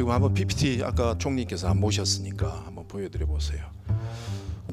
지금 한번 PPT 아까 총리께서 안 모셨으니까 한번 보여드려 보세요.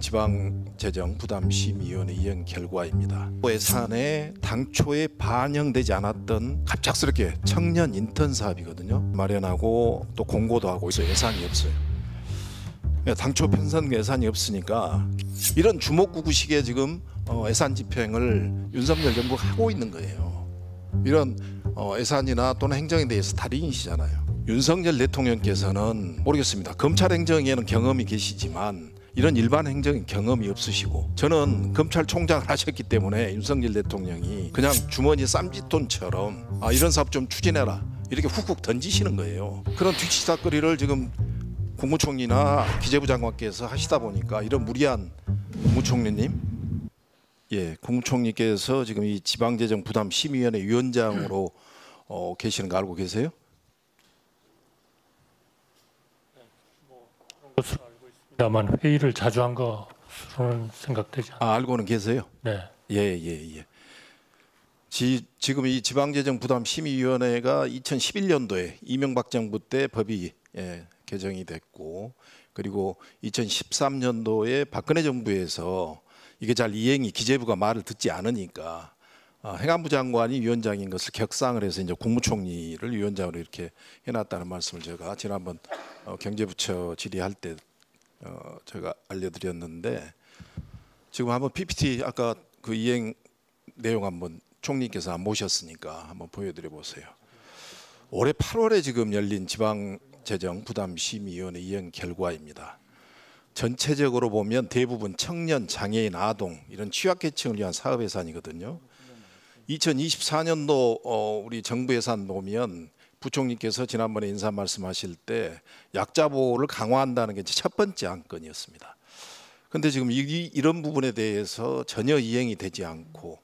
지방재정부담심의위원회 이행 결과입니다. 예산에 당초에 반영되지 않았던 갑작스럽게 청년 인턴 사업이거든요. 마련하고 또 공고도 하고 있어요. 예산이 없어요. 당초 편성 예산이 없으니까 이런 주먹구구식의 지금 예산 집행을 윤석열 정부가 하고 있는 거예요. 이런 예산이나 또는 행정에 대해서 달인이시잖아요. 윤석열 대통령께서는 모르겠습니다. 검찰 행정에는 경험이 계시지만 이런 일반 행정인 경험이 없으시고, 저는 검찰총장을 하셨기 때문에 윤석열 대통령이 그냥 주머니 쌈짓돈처럼 이런 사업 좀 추진해라 이렇게 훅훅 던지시는 거예요. 그런 뒤치다거리를 지금 국무총리나 기재부 장관께서 하시다 보니까 이런 무리한 국무총리님, 국무총리께서 지금 이 지방재정부담심의위원회 위원장으로 계시는 거 알고 계세요? 그런 것으로 알고 있습니다만 회의를 자주 한 것으로는 생각되지 않습니다. 알고는 계세요? 네. 예. 지금 이 지방재정부담심의위원회가 2011년도에 이명박 정부 때 법이 개정이 됐고, 그리고 2013년도에 박근혜 정부에서 이게 잘 이행이 기재부가 말을 듣지 않으니까 행안부 장관이 위원장인 것을 격상을 해서 이제 국무총리를 위원장으로 이렇게 해놨다는 말씀을 제가 지난번 경제부처 질의할 때 제가 알려드렸는데, 지금 한번 PPT 아까 그 이행 내용 한번 총리께서 모셨으니까 한번 보여드려 보세요. 올해 8월에 지금 열린 지방재정부담심의위원회 이행 결과입니다. 전체적으로 보면 대부분 청년, 장애인, 아동 이런 취약계층을 위한 사업 예산이거든요. 2024년도 우리 정부 예산 보면 부총리께서 지난번에 인사 말씀하실 때 약자 보호를 강화한다는 게 첫 번째 안건이었습니다. 그런데 지금 이런 부분에 대해서 전혀 이행이 되지 않고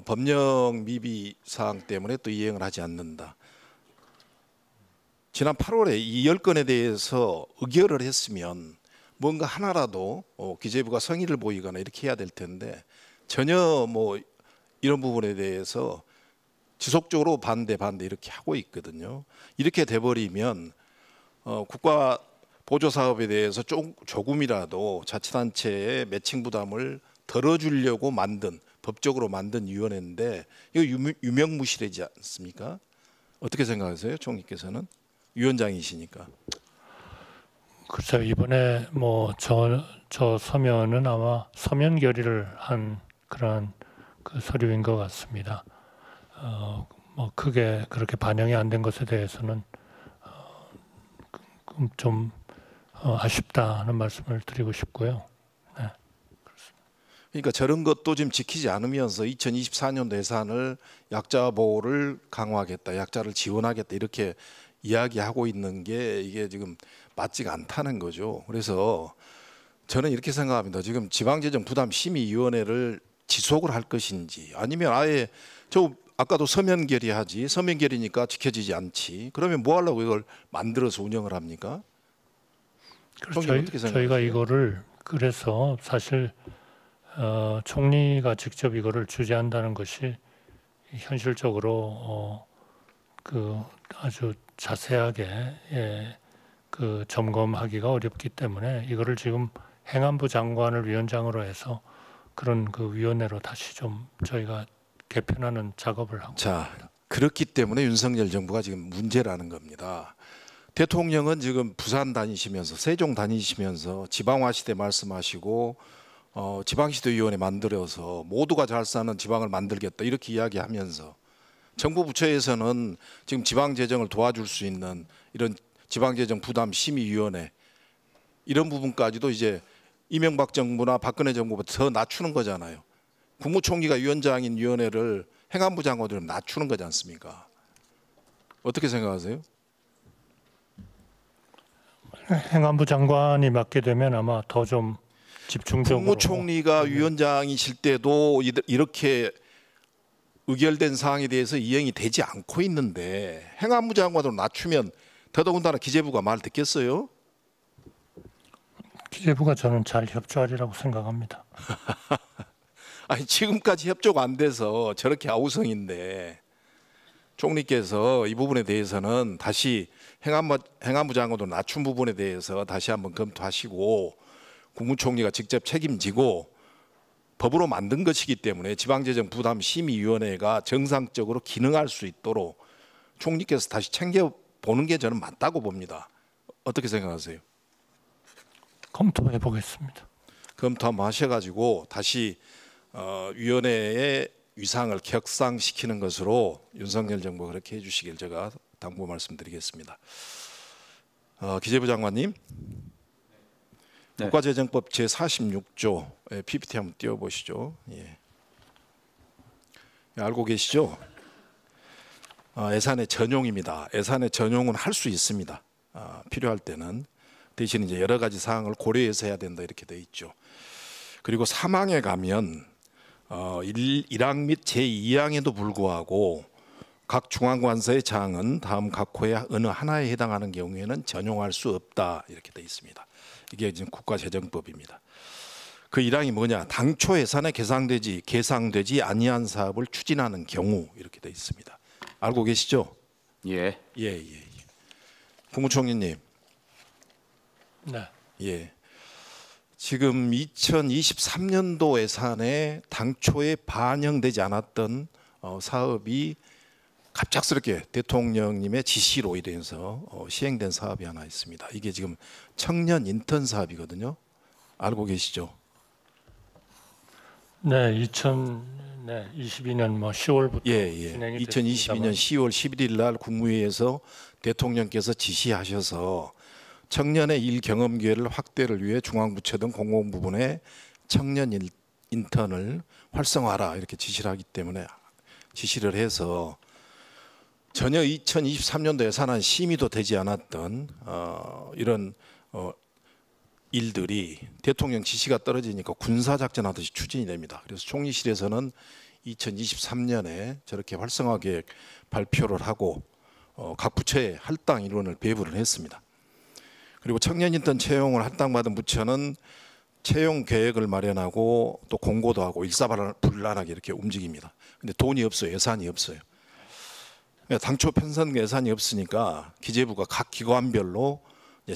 법령 미비 사항 때문에 또 이행을 하지 않는다. 지난 8월에 이 10건에 대해서 의결을 했으면 뭔가 하나라도 기재부가 성의를 보이거나 이렇게 해야 될 텐데 전혀 이런 부분에 대해서 지속적으로 반대 이렇게 하고 있거든요. 이렇게 돼버리면 국가 보조 사업에 대해서 조금이라도 자치단체의 매칭 부담을 덜어주려고 법적으로 만든 위원회인데 이거 유명무실하지 않습니까? 어떻게 생각하세요, 총리께서는? 위원장이시니까. 글쎄요, 이번에 저 서면은 아마 서면 결의를 한 그런 그 서류인 것 같습니다. 크게 그렇게 반영이 안 된 것에 대해서는 좀 아쉽다는 말씀을 드리고 싶고요. 네, 그렇습니다. 그러니까 저런 것도 지금 지키지 않으면서 2024년도 예산을 약자 보호를 강화하겠다, 약자를 지원하겠다 이렇게 이야기하고 있는 게 이게 지금 맞지가 않다는 거죠. 그래서 저는 이렇게 생각합니다. 지금 지방재정부담심의위원회를 지속을 할 것인지, 아니면 아예 아까도 서면 결의하지, 서면 결의니까 지켜지지 않지, 그러면 뭐 하려고 이걸 만들어서 운영을 합니까? 저희가 이거를 그래서 사실 총리가 직접 이거를 주재한다는 것이 현실적으로 아주 자세하게 그 점검하기가 어렵기 때문에 이거를 지금 행안부 장관을 위원장으로 해서 그런 그 위원회로 다시 좀 저희가 개편하는 작업을 하고 있습니다. 그렇기 때문에 윤석열 정부가 지금 문제라는 겁니다. 대통령은 지금 부산 다니시면서 세종 다니시면서 지방화 시대 말씀하시고 지방시도위원회 만들어서 모두가 잘 사는 지방을 만들겠다 이렇게 이야기하면서 정부 부처에서는 지금 지방재정을 도와줄 수 있는 이런 지방재정부담심의위원회 이런 부분까지도 이제 이명박 정부나 박근혜 정부보다 더 낮추는 거잖아요. 국무총리가 위원장인 위원회를 행안부 장관들은 낮추는 거지 않습니까? 어떻게 생각하세요? 행안부 장관이 맡게 되면 아마 더 좀 집중적으로 국무총리가 위원장이실 때도 이렇게 의결된 사항에 대해서 이행이 되지 않고 있는데 행안부 장관으로 낮추면 더더군다나 기재부가 말 듣겠어요? 기재부가 저는 잘 협조하리라고 생각합니다. 아니 지금까지 협조가 안 돼서 저렇게 아우성인데 총리께서 이 부분에 대해서는 다시 행안부 장관도 낮춘 부분에 대해서 다시 한번 검토하시고 국무총리가 직접 책임지고 법으로 만든 것이기 때문에 지방재정부담심의위원회가 정상적으로 기능할 수 있도록 총리께서 다시 챙겨보는 게 저는 맞다고 봅니다. 어떻게 생각하세요? 검토해 보겠습니다. 검토 한번 하셔가지고 다시 위원회의 위상을 격상시키는 것으로 윤석열 정부가 그렇게 해주시길 제가 당부 말씀드리겠습니다. 기재부 장관님, 네. 국가재정법 제46조 PPT 한번 띄워보시죠. 예. 알고 계시죠? 예산의 전용입니다. 예산의 전용은 할 수 있습니다. 필요할 때는 대신 이제 여러 가지 사항을 고려해서 해야 된다 이렇게 돼 있죠. 그리고 3항에 가면 1항 및 제2항에도 불구하고 각 중앙관서의 장은 다음 각 호의 어느 하나에 해당하는 경우에는 전용할 수 없다 이렇게 돼 있습니다. 이게 지금 국가재정법입니다. 그 1항이 뭐냐? 당초 예산에 계상되지 아니한 사업을 추진하는 경우 이렇게 돼 있습니다. 알고 계시죠? 예. 예. 국무총리님. 네. 예. 지금 2023년도 예산에 당초에 반영되지 않았던 사업이 갑작스럽게 대통령님의 지시로 인해서 시행된 사업이 하나 있습니다. 이게 지금 청년 인턴 사업이거든요. 알고 계시죠? 네, 2022년 10월부터 진행이 2022년 10월 11일 날 국무회의에서 대통령께서 지시하셔서 청년의 일 경험 기회를 확대를 위해 중앙부처 등 공공부문에 청년 인턴을 활성화하라 이렇게 지시를 하기 때문에 지시를 해서 전혀 2023년도 예산안 심의도 되지 않았던 이런 일들이 대통령 지시가 떨어지니까 군사작전하듯이 추진이 됩니다. 그래서 총리실에서는 2023년에 저렇게 활성화 계획 발표를 하고 각 부처에 할당 인원을 배분을 했습니다. 그리고 청년 인턴 채용을 할당받은 부처는 채용 계획을 마련하고 또 공고도 하고 일사불란하게 이렇게 움직입니다. 근데 돈이 없어요. 예산이 없어요. 당초 편성 예산이 없으니까 기재부가 각 기관별로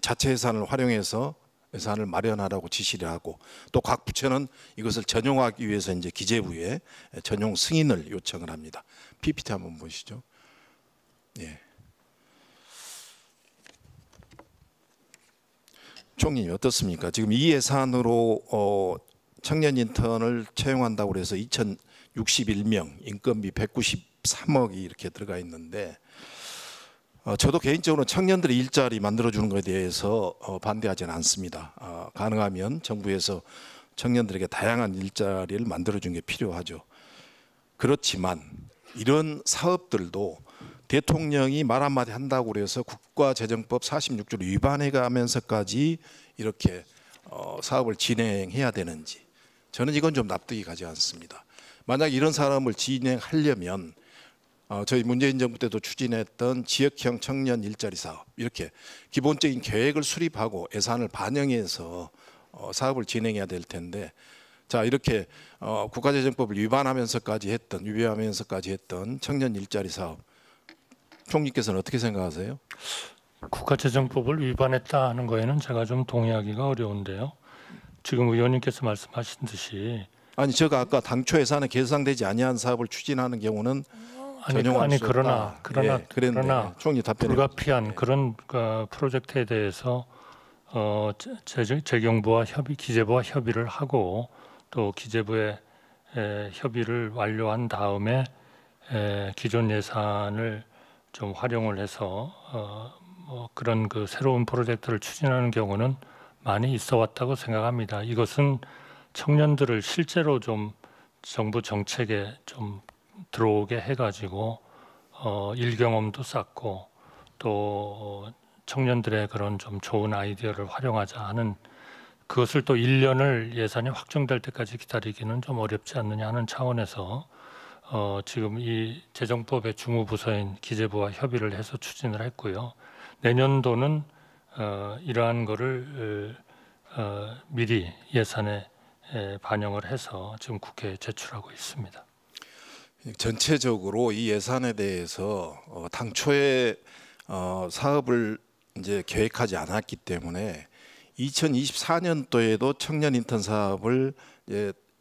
자체 예산을 활용해서 예산을 마련하라고 지시를 하고 또 각 부처는 이것을 전용하기 위해서 이제 기재부에 전용 승인을 요청을 합니다. PPT 한번 보시죠. 예. 총리님 어떻습니까? 지금 이 예산으로 청년 인턴을 채용한다고 해서 2,061명, 인건비 193억이 이렇게 들어가 있는데 저도 개인적으로 청년들의 일자리 만들어주는 것에 대해서 반대하지는 않습니다. 가능하면 정부에서 청년들에게 다양한 일자리를 만들어주는 게 필요하죠. 그렇지만 이런 사업들도 대통령이 말 한마디 한다고 해서 국가재정법 46조를 위반해 가면서까지 이렇게 사업을 진행해야 되는지 저는 이건 좀 납득이 가지 않습니다. 만약 이런 사람을 진행하려면 저희 문재인 정부 때도 추진했던 지역형 청년 일자리 사업 이렇게 기본적인 계획을 수립하고 예산을 반영해서 사업을 진행해야 될 텐데 자 이렇게 국가재정법을 위반하면서까지 했던 청년 일자리 사업 총리께서는 어떻게 생각하세요? 국가재정법을 위반했다 하는 거에는 제가 좀 동의하기가 어려운데요. 지금 의원님께서 말씀하신 듯이 아니 제가 아까 당초 예산에 계상되지 아니한 사업을 추진하는 경우는 그러나 총리 답변에 불가피한 그런 프로젝트에 대해서 재경부와 기재부와 협의를 하고 또 기재부의 협의를 완료한 다음에 기존 예산을 좀 활용을 해서 그런 그 새로운 프로젝트를 추진하는 경우는 많이 있어 왔다고 생각합니다. 이것은 청년들을 실제로 좀 정부 정책에 좀 들어오게 해가지고 일 경험도 쌓고 또 청년들의 그런 좀 좋은 아이디어를 활용하자 하는 그것을 또 1년을 예산이 확정될 때까지 기다리기는 좀 어렵지 않느냐 하는 차원에서 지금 이 재정법의 주무부서인 기재부와 협의를 해서 추진을 했고요. 내년도는 이러한 거를 미리 예산에 반영을 해서 지금 국회에 제출하고 있습니다. 전체적으로 이 예산에 대해서 당초에 사업을 이제 계획하지 않았기 때문에 2024년도에도 청년 인턴 사업을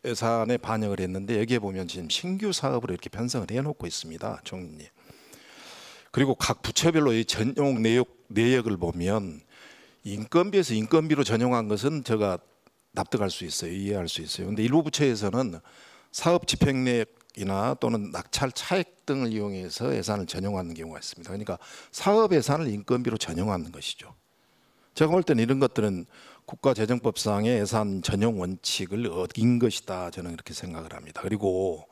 예산에 반영을 했는데 여기에 보면 지금 신규 사업으로 이렇게 편성을 해놓고 있습니다, 총리님. 그리고 각 부처별로 이 전용 내역을 보면 인건비에서 인건비로 전용한 것은 제가 납득할 수 있어요, 이해할 수 있어요. 근데 일부 부처에서는 사업 집행 내역이나 또는 낙찰 차액 등을 이용해서 예산을 전용하는 경우가 있습니다. 그러니까 사업 예산을 인건비로 전용하는 것이죠. 제가 볼 때는 이런 것들은 국가재정법상의 예산 전용 원칙을 어긴 것이다, 저는 이렇게 생각을 합니다. 그리고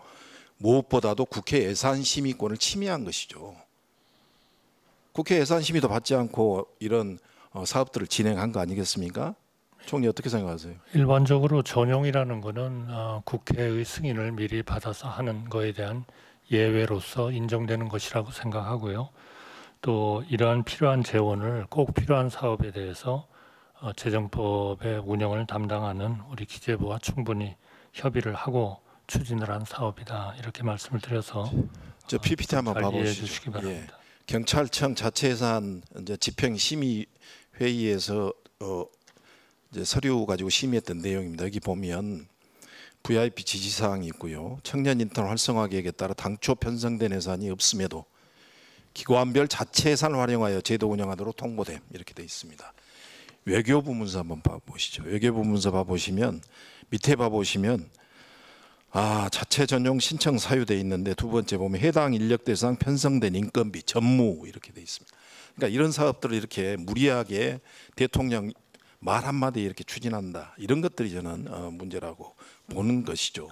무엇보다도 국회 예산심의권을 침해한 것이죠. 국회 예산심의도 받지 않고 이런 사업들을 진행한 거 아니겠습니까? 총리 어떻게 생각하세요? 일반적으로 전용이라는 것은 국회의 승인을 미리 받아서 하는 거에 대한 예외로서 인정되는 것이라고 생각하고요. 또 이러한 필요한 재원을 꼭 필요한 사업에 대해서 재정법의 운영을 담당하는 우리 기재부와 충분히 협의를 하고 추진을 한 사업이다, 이렇게 말씀을 드려서 저 PPT 한번 잘 이해해 봐보시죠. 주시기 바랍니다. 경찰청 자체예산 이제 집행심의 회의에서 이제 서류 가지고 심의했던 내용입니다. 여기 보면 VIP 지시사항이 있고요. 청년 인턴 활성화 계획에 따라 당초 편성된 예산이 없음에도 기관별 자체 예산을 활용하여 제도 운영하도록 통보됨, 이렇게 되어 있습니다. 외교부 문서 한번 봐보시죠. 외교부 문서 봐보시면 밑에 봐보시면 자체 전용 신청 사유돼 있는데 두 번째 보면 해당 인력 대상 편성된 인건비 전무, 이렇게 되어 있습니다. 그러니까 이런 사업들을 이렇게 무리하게 대통령 말 한마디에 이렇게 추진한다, 이런 것들이 저는 문제라고 보는 것이죠.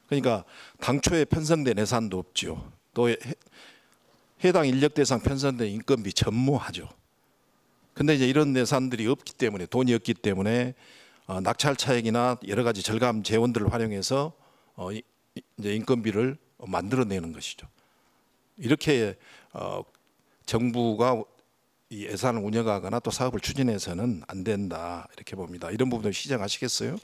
그러니까 당초에 편성된 예산도 없죠. 또 해당 인력 대상 편성된 인건비 전무하죠. 근데 이제 이런 예산들이 없기 때문에, 돈이 없기 때문에 낙찰 차액이나 여러 가지 절감 재원들을 활용해서 이제 인건비를 만들어내는 것이죠. 이렇게 정부가 이 예산을 운영하거나 또 사업을 추진해서는 안 된다, 이렇게 봅니다. 이런 부분을 시정하시겠어요?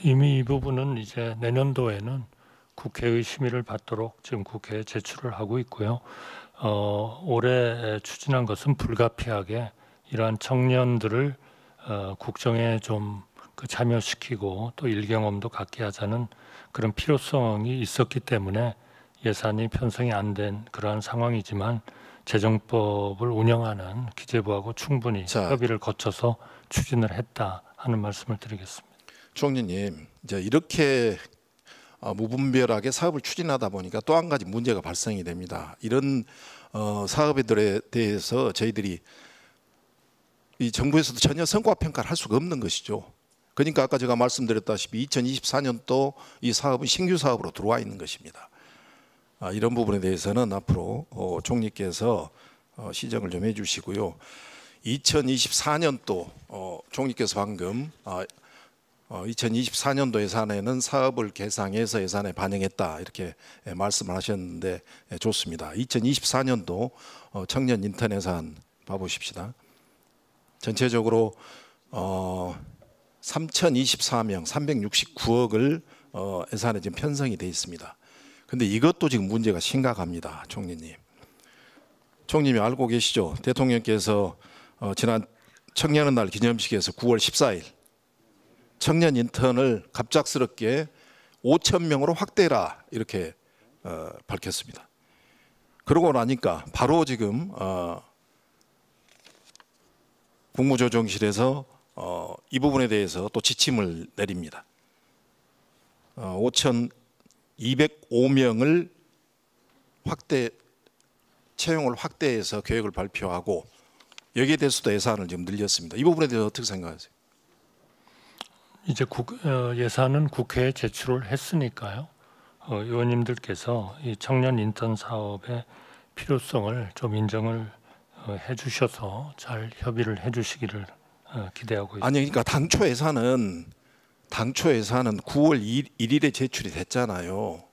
이미 이 부분은 이제 내년도에는 국회의 심의를 받도록 지금 국회에 제출을 하고 있고요. 올해 추진한 것은 불가피하게 이러한 청년들을 국정에 좀 참여시키고 또 일경험도 갖게 하자는 그런 필요성이 있었기 때문에 예산이 편성이 안 된 그러한 상황이지만 재정법을 운영하는 기재부하고 충분히 협의를 거쳐서 추진을 했다 하는 말씀을 드리겠습니다. 총리님, 이제 이렇게 무분별하게 사업을 추진하다 보니까 또 한 가지 문제가 발생이 됩니다. 이런 사업들에 대해서 저희들이 이 정부에서도 전혀 성과 평가를 할 수가 없는 것이죠. 그러니까 아까 제가 말씀드렸다시피 2024년도 이 사업은 신규 사업으로 들어와 있는 것입니다. 이런 부분에 대해서는 앞으로 총리께서 시정을 좀 해주시고요. 2024년도 총리께서 방금 2024년도 예산에는 사업을 계상해서 예산에 반영했다, 이렇게 말씀을 하셨는데 좋습니다. 2024년도 청년 인턴 예산 봐보십시다. 전체적으로 3,024명 369억을 예산에 지금 편성이 되어 있습니다. 근데 이것도 지금 문제가 심각합니다, 총리님. 총리님이 알고 계시죠? 대통령께서 지난 청년의 날 기념식에서 9월 14일 청년 인턴을 갑작스럽게 5,000명으로 확대해라, 이렇게 밝혔습니다. 그러고 나니까 바로 지금 국무조정실에서 이 부분에 대해서 또 지침을 내립니다. 5,205명을 채용을 확대해서 계획을 발표하고 여기에 대해서도 예산을 지금 늘렸습니다. 이 부분에 대해서 어떻게 생각하세요? 이제 예산은 국회에 제출을 했으니까요. 의원님들께서 이 청년 인턴 사업의 필요성을 좀 인정을 해주셔서 잘 협의를 해주시기를 기대하고 있습니다. 아니, 그러니까 당초 예산은 9월 1일에 제출이 됐잖아요.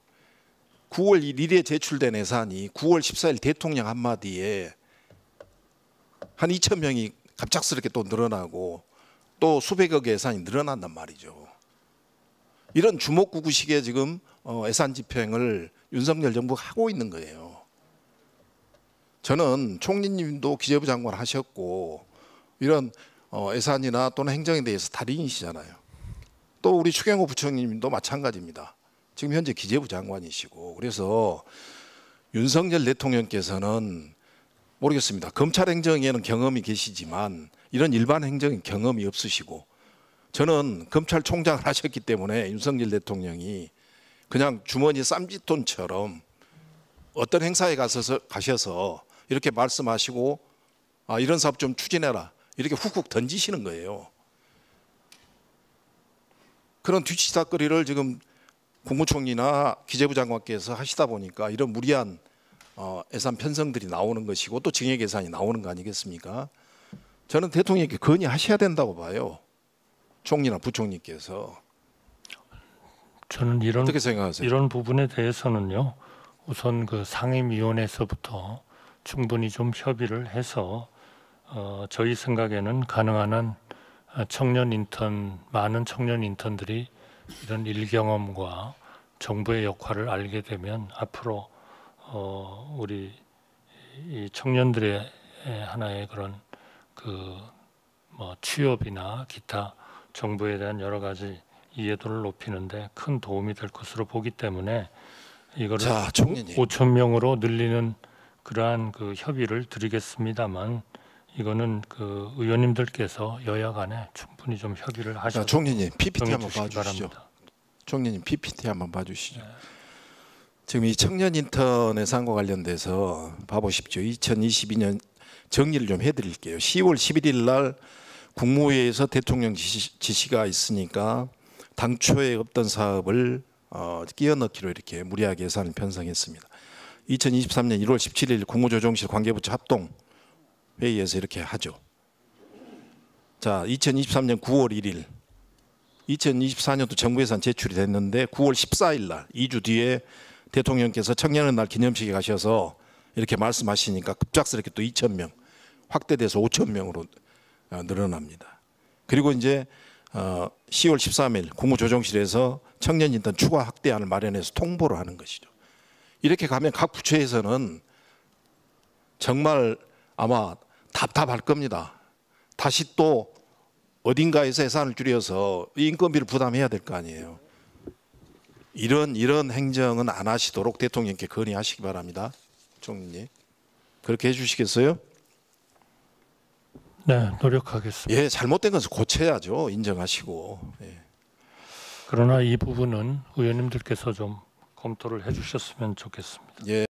9월 1일에 제출된 예산이 9월 14일 대통령 한마디에 한 2,000명이 갑작스럽게 또 늘어나고 또 수백억 예산이 늘어난단 말이죠. 이런 주먹구구식의 지금 예산 집행을 윤석열 정부가 하고 있는 거예요. 저는 총리님도 기재부 장관 하셨고 이런 예산이나 또는 행정에 대해서 달인이시잖아요. 또 우리 추경호 부총리님도 마찬가지입니다. 지금 현재 기재부 장관이시고 그래서 윤석열 대통령께서는 모르겠습니다. 검찰 행정에는 경험이 계시지만 이런 일반 행정에 경험이 없으시고 저는 검찰총장을 하셨기 때문에 윤석열 대통령이 그냥 주머니 쌈짓돈처럼 어떤 행사에 가셔서 이렇게 말씀하시고 이런 사업 좀 추진해라 이렇게 훅훅 던지시는 거예요. 그런 뒤치다거리를 지금 국무총리나 기재부 장관께서 하시다 보니까 이런 무리한 예산 편성들이 나오는 것이고 또 증액 예산이 나오는 거 아니겠습니까? 저는 대통령께 건의하셔야 된다고 봐요. 총리나 부총리께서. 저는 어떻게 생각하세요? 이런 부분에 대해서는요. 우선 그 상임위원회에서부터 충분히 좀 협의를 해서 저희 생각에는 가능한 한 많은 청년 인턴들이 이런 일경험과 정부의 역할을 알게 되면 앞으로 우리 이 청년들의 하나의 그런 뭐 취업이나 기타 정부에 대한 여러 가지 이해도를 높이는데 큰 도움이 될 것으로 보기 때문에 이거를 자, 총리님. 5천 명으로 늘리는 그러한 그 협의를 드리겠습니다만 이거는 그 의원님들께서 여야 간에 충분히 좀 협의를 하셔서 총리님 PPT 한번 주시기 봐주시죠. 바랍니다. 총리님 PPT 한번 봐주시죠. 지금 이 청년 인턴 예산과 관련돼서 봐보십시오. 2022년 정리를 좀 해드릴게요. 10월 11일 날 국무회의에서 대통령 지시가 있으니까 당초에 없던 사업을 끼워 넣기로 이렇게 무리하게 예산을 편성했습니다. 2023년 1월 17일 국무조정실 관계부처 합동 회의에서 이렇게 하죠. 자, 2023년 9월 1일 2024년도 정부 예산 제출이 됐는데 9월 14일 날 2주 뒤에 대통령께서 청년의 날 기념식에 가셔서 이렇게 말씀하시니까 급작스럽게 또 2,000명 확대돼서 5,000명으로 늘어납니다. 그리고 이제 10월 13일 국무조정실에서 청년 인턴 추가 확대안을 마련해서 통보를 하는 것이죠. 이렇게 가면 각 부처에서는 정말 아마 답답할 겁니다. 다시 또 어딘가에서 예산을 줄여서 인건비를 부담해야 될 거 아니에요. 이런 행정은 안 하시도록 대통령께 건의하시기 바랍니다. 총리님. 그렇게 해주시겠어요? 네, 노력하겠습니다. 예, 잘못된 것은 고쳐야죠. 인정하시고. 예. 그러나 이 부분은 의원님들께서 좀 검토를 해주셨으면 좋겠습니다. 예.